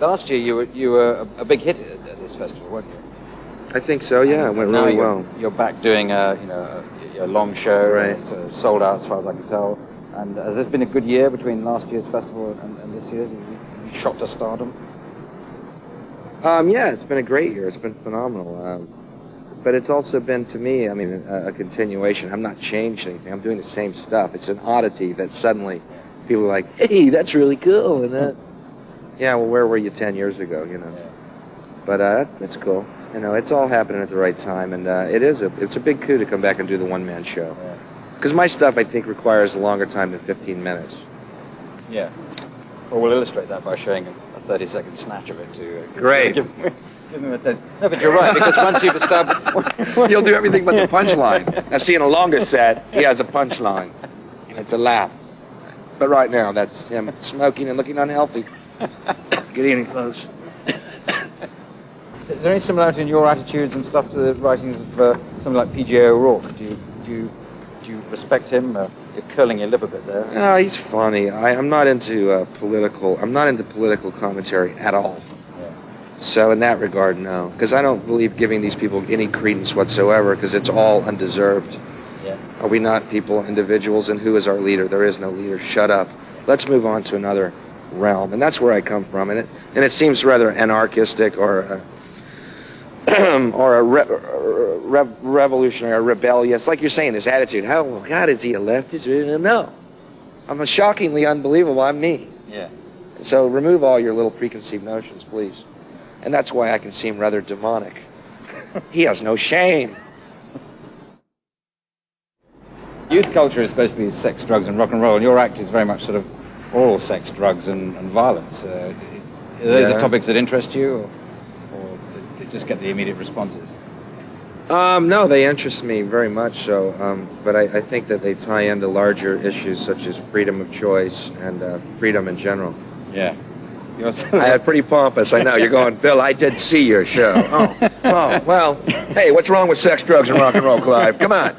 last year you were a big hit at this festival, weren't you? I think so. Yeah, it went really well. You're back doing a long show, right? Sold out as far as I can tell. And has this been a good year between last year's festival and this year's? You shot to stardom. Yeah, it's been a great year. It's been phenomenal. But it's also been, to me, I mean, a continuation. I'm not changed anything. I'm doing the same stuff. It's an oddity that suddenly people are like, hey, that's really cool. And that, yeah, well, where were you 10 years ago, you know? Yeah. But it's cool. You know, it's all happening at the right time. And it's a big coup to come back and do the one-man show. Because my stuff, I think, requires a longer time than 15 minutes. Yeah. Well, we'll illustrate that by showing a 30-second snatch of it to... Great. Give them a sense. No, but you're right, because once you've established... You'll do everything but the punchline. Now, see, in a longer set, he has a punchline. It's a laugh. But right now, that's him smoking and looking unhealthy. Getting close. Is there any similarity in your attitudes and stuff to the writings of something like P.J. O'Rourke? Do you respect him? You're curling your lip a bit there. No, he's funny. I'm not into political commentary at all. Yeah. So in that regard, no, because I don't believe giving these people any credence whatsoever, because it's all undeserved. Yeah. Are we not people, individuals, and who is our leader? There is no leader. Shut up. Let's move on to another realm, and that's where I come from. And it seems rather anarchistic or revolutionary or rebellious, like you're saying. This attitude. How God is he a leftist? No, I'm a shockingly unbelievable. I'm me. Yeah. So remove all your little preconceived notions, please. And that's why I can seem rather demonic. He has no shame. Youth culture is supposed to be sex, drugs, and rock and roll, and your act is very much sort of all sex, drugs, and violence. Are those the topics that interest you, or to just get the immediate responses? No, they interest me very much so, but I think that they tie into larger issues such as freedom of choice and freedom in general. Yeah. I'm pretty pompous, I know. You're going, Bill, I did see your show. Oh, well, hey, what's wrong with sex, drugs, and rock and roll, Clive? Come on.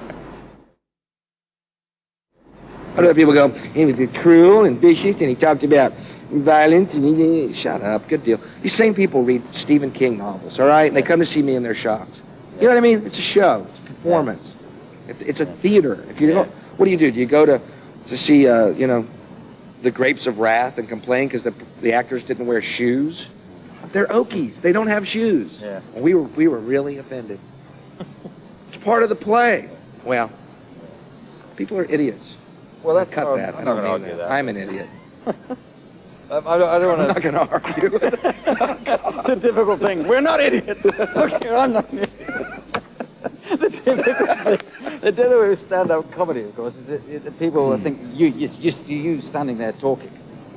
Other people go, he was cruel and vicious, and he talked about violence, and he... Shut up, good deal. These same people read Stephen King novels, all right? And they come to see me and they're shocked. You know what I mean? It's a show. It's a performance. It's a theater. If you don't, what do? Do you go to see, The Grapes of Wrath and complain because the actors didn't wear shoes? They're Okies. They don't have shoes. Yeah. And we were really offended. It's part of the play. Well, people are idiots. Well, that's cut that. I'm not going to argue that. I'm an idiot. I don't want to... I'm not going to argue it. It's a difficult thing. We're not idiots. Okay, I'm not an idiot. The difficult with stand-up comedy, of course, is that people think you standing there talking,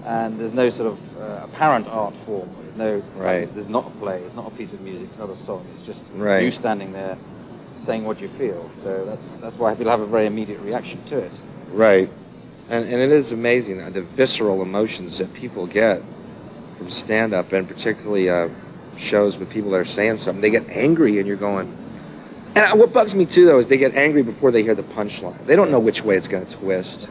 and there's no sort of apparent art form. There's no... Right. There's not a play. It's not a piece of music. It's not a song. It's just you standing there saying what you feel. So that's why people have a very immediate reaction to it. Right. And it is amazing, the visceral emotions that people get from stand-up, and particularly shows with people that are saying something. They get angry, and you're going... And what bugs me, too, though, is they get angry before they hear the punchline. They don't know which way it's going to twist.